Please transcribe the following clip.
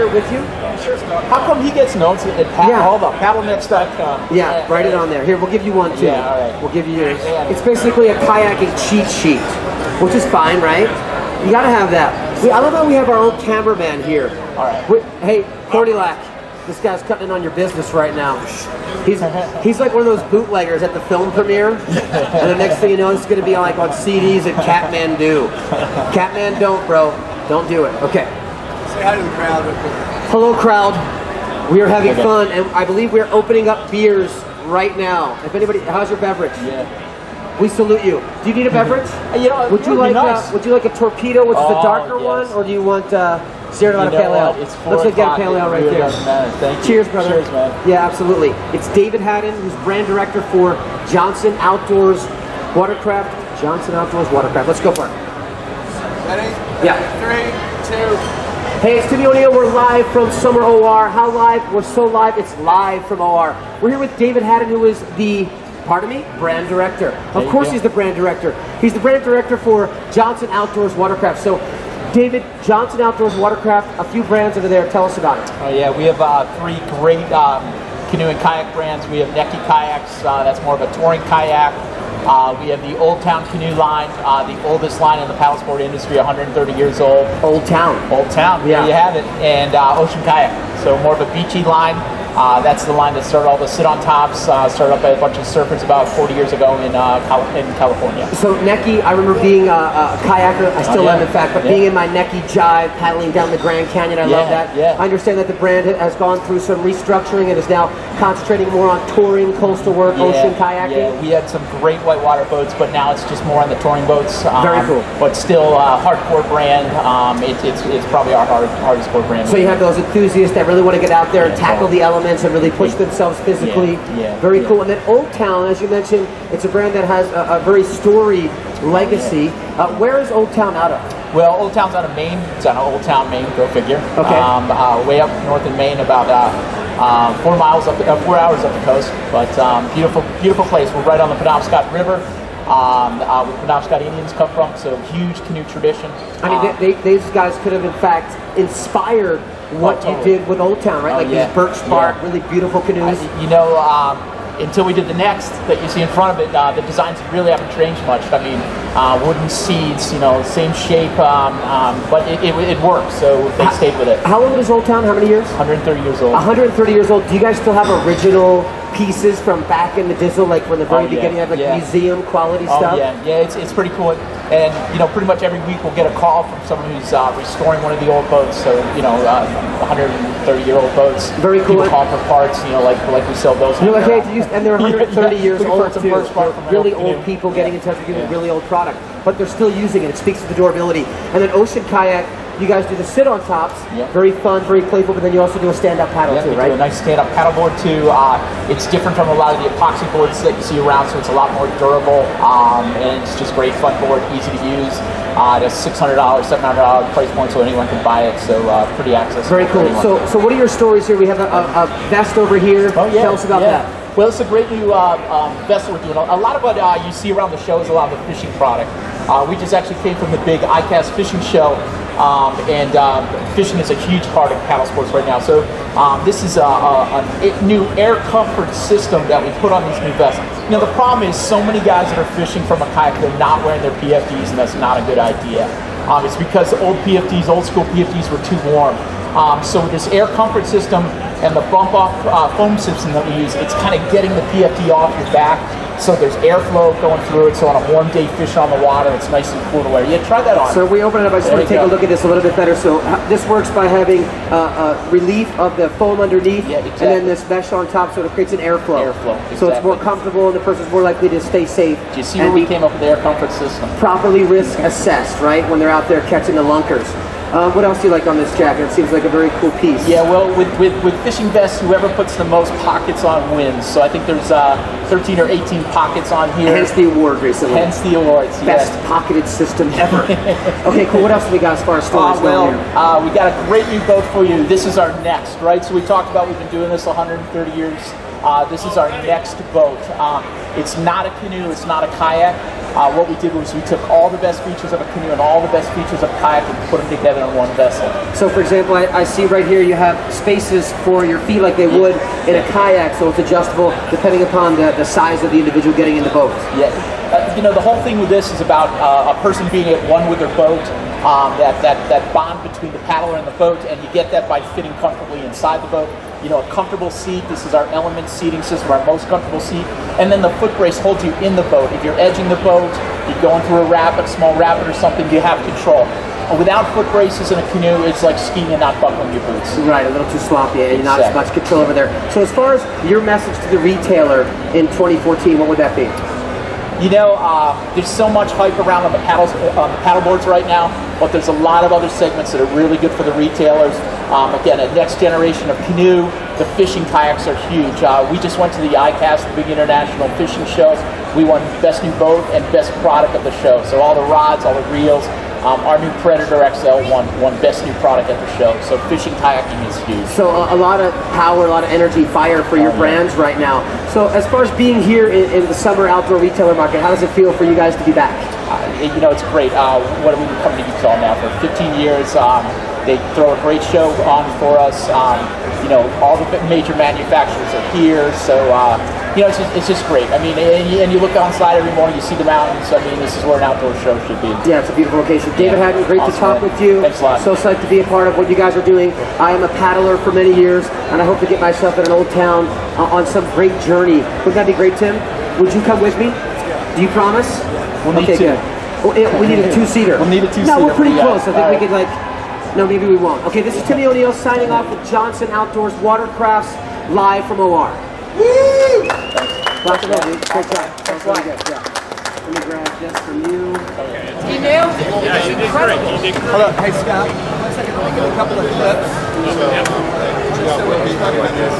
it with you? Sure, Scott. How come he gets notes at hold up, paddlenets.com? Yeah, write it on there. Here, we'll give you one too. Yeah, all right. We'll give you yours. It's basically a kayaking cheat sheet, which is fine, right? You gotta have that. I love how we have our own cameraman here. All right. Hey, Cordylac, this guy's cutting in on your business right now. He's like one of those bootleggers at the film premiere, and the next thing you know, it's gonna be like on CDs at Catmandu. Catmandu, bro. Don't do it. Okay. Say hi to the crowd real quick. Hello, crowd. We are having fun, and I believe we're opening up beers right now. If anybody, how's your beverage? Yeah. We salute you. Do you need a beverage? You know, would you like a torpedo, which is the darker one, or do you want Sierra Nevada Pale Ale? Let's get a Pale Ale right there. Thank you. Cheers, brother. Cheers, man. Yeah, absolutely. It's David Hadden, who's brand director for Johnson Outdoors Watercraft. Johnson Outdoors Watercraft. Let's go for it. Ready? Yeah. 3, 2. Hey, it's Timmy O'Neill. We're live from Summer OR. How live? We're so live. It's live from OR. We're here with David Hadden, who is the brand director. Of course he's the brand director. He's the brand director for Johnson Outdoors Watercraft. So, David, Johnson Outdoors Watercraft, a few brands over there. Tell us about it. Oh yeah, we have 3 great canoe and kayak brands. We have Necky Kayaks, that's more of a touring kayak. We have the Old Town Canoe line, the oldest line in the paddle sport industry, 130 years old. Old Town. Old Town, yeah. There you have it. And Ocean Kayak, so more of a beachy line. That's the line that started all the sit-on-tops, started up by a bunch of surfers about 40 years ago in California. So Necky, I remember being a kayaker, I still am in fact, but being in my Necky jive, paddling down the Grand Canyon, I love that. Yeah. I understand that the brand has gone through some restructuring and is now concentrating more on touring, coastal work, ocean kayaking. Yeah, we had some great whitewater boats, but now it's just more on the touring boats. Very cool. But still hardcore brand. It's probably our hardest core brand. So you have those enthusiasts that really want to get out there and tackle the elements and really push themselves physically. Very cool. And then Old Town, as you mentioned, it's a brand that has a very storied legacy. Where is Old Town out of? Well, Old Town's out of Maine. It's out of Old Town, Maine. Go figure. Okay. Way up north in Maine, about 4 hours up the coast. But beautiful place. We're right on the Penobscot River. Where the Penobscot Indians come from, so huge canoe tradition. I mean, these guys could have in fact inspired what you did with Old Town, right? Like these birch bark, really beautiful canoes. Until we did the next that you see in front of it, the designs really haven't changed much. I mean, wooden seats, same shape, but it works, so they stayed with it. How old is Old Town? How many years? 130 years old. 130 years old. Do you guys still have original pieces from back in the Dizzle, like from the very beginning, you have like museum quality stuff? Yeah, it's pretty cool. And pretty much every week we'll get a call from someone who's restoring one of the old boats. So 130-year-old boats. Very cool. People call for parts, like we sell those. You're like, hey, and they're 130 years old too. Really old people getting in touch with you with really old product, but they're still using it. It speaks to the durability. And then Ocean Kayak. You guys do the sit-on tops, very fun, very playful, but then you also do a stand-up paddle too, right? We do a nice stand-up paddleboard too. It's different from a lot of the epoxy boards that you see around, so it's a lot more durable, and it's just great fun board, easy to use. It's $600, $700 price point, so anyone can buy it, so pretty accessible. Very cool. So what are your stories here? We have a vest over here. Tell us about that. Well, it's a great new vest we're doing. A lot of what you see around the show is a lot of the fishing product. We just actually came from the big ICAST fishing show, and fishing is a huge part of paddle sports right now. So this is a new air comfort system that we put on these new vests. The problem is so many guys that are fishing from a kayak, they're not wearing their PFDs, and that's not a good idea. It's because the old school PFDs were too warm. So with this air comfort system and the bump-off foam system that we use, it's kind of getting the PFD off your back, so there's airflow going through it, so on a warm day fishing on the water, it's nice and cool to wear. Yeah, try that on. So we open it up, I just want to take a look at this a little bit better. So this works by having relief of the foam underneath, and then this mesh on top, so it creates an airflow. So it's more comfortable, and the person's more likely to stay safe. Do you see where we came up with the air comfort system? Properly risk assessed, right, when they're out there catching the lunkers. What else do you like on this jacket? It seems like a very cool piece. Yeah, well, with fishing vests, whoever puts the most pockets on wins. So I think there's 13 or 18 pockets on here. Hence the award recently. Hence the awards, Best pocketed system ever. Okay, cool. What else do we got as far as stories going here? We got a great new boat for you. This is our next, right? So we talked about we've been doing this 130 years. This is our next boat. It's not a canoe, it's not a kayak. what we did was we took all the best features of a canoe and all the best features of kayak and put them together in one vessel. So for example, I see right here you have spaces for your feet like they would in a kayak, so it's adjustable depending upon the size of the individual getting in the boat. Yeah, you know, the whole thing with this is about a person being at one with their boat, that bond between the paddler and the boat, and you get that by fitting comfortably inside the boat. You know, a comfortable seat. This is our element seating system, our most comfortable seat. And then the foot brace holds you in the boat. If you're edging the boat, you're going through a rapid, small rapid or something, you have control. Without foot braces in a canoe, it's like skiing and not buckling your boots. Right, a little too sloppy and not as much control over there. So as far as your message to the retailer in 2014, what would that be? You know, there's so much hype around on the paddle boards right now, but there's a lot of other segments that are really good for the retailers. Again, a next generation of canoe. The fishing kayaks are huge. We just went to the ICAST, the big international fishing show. We won Best New Boat and Best Product of the show. So all the rods, all the reels. Our new Predator XL won Best New Product at the show. So fishing kayaking is huge. So a lot of power, a lot of energy, fire for your brands right now. So as far as being here in the summer outdoor retailer market, how does it feel for you guys to be back? You know, it's great. What have we been coming to Utah now for 15 years? They throw a great show on for us. You know, all the major manufacturers are here. So, you know, it's just great. I mean, and you look outside every morning, you see the mountains. I mean, this is where an outdoor show should be. Yeah, it's a beautiful location. David Hadden, great to talk with you. Thanks a lot. So psyched to be a part of what you guys are doing. I am a paddler for many years, and I hope to get myself in an old town on some great journey. Wouldn't that be great, Tim? Would you come with me? Do you promise? We'll need two. Well, we need a two-seater. We'll need a two-seater. No, we're pretty close. I think we could, like... No, maybe we won't. Okay, this is Timmy O'Neill signing off with Johnson Outdoors Watercrafts live from OR. Woo! Lots of love, dude. Great job. Thanks a lot. Let me grab this from you. He nailed it. Yeah, you did great. You did great. Hold up. Hey, Scott. 1 second. Let me get a couple of clips. Yeah. Just so we'll be talking about this.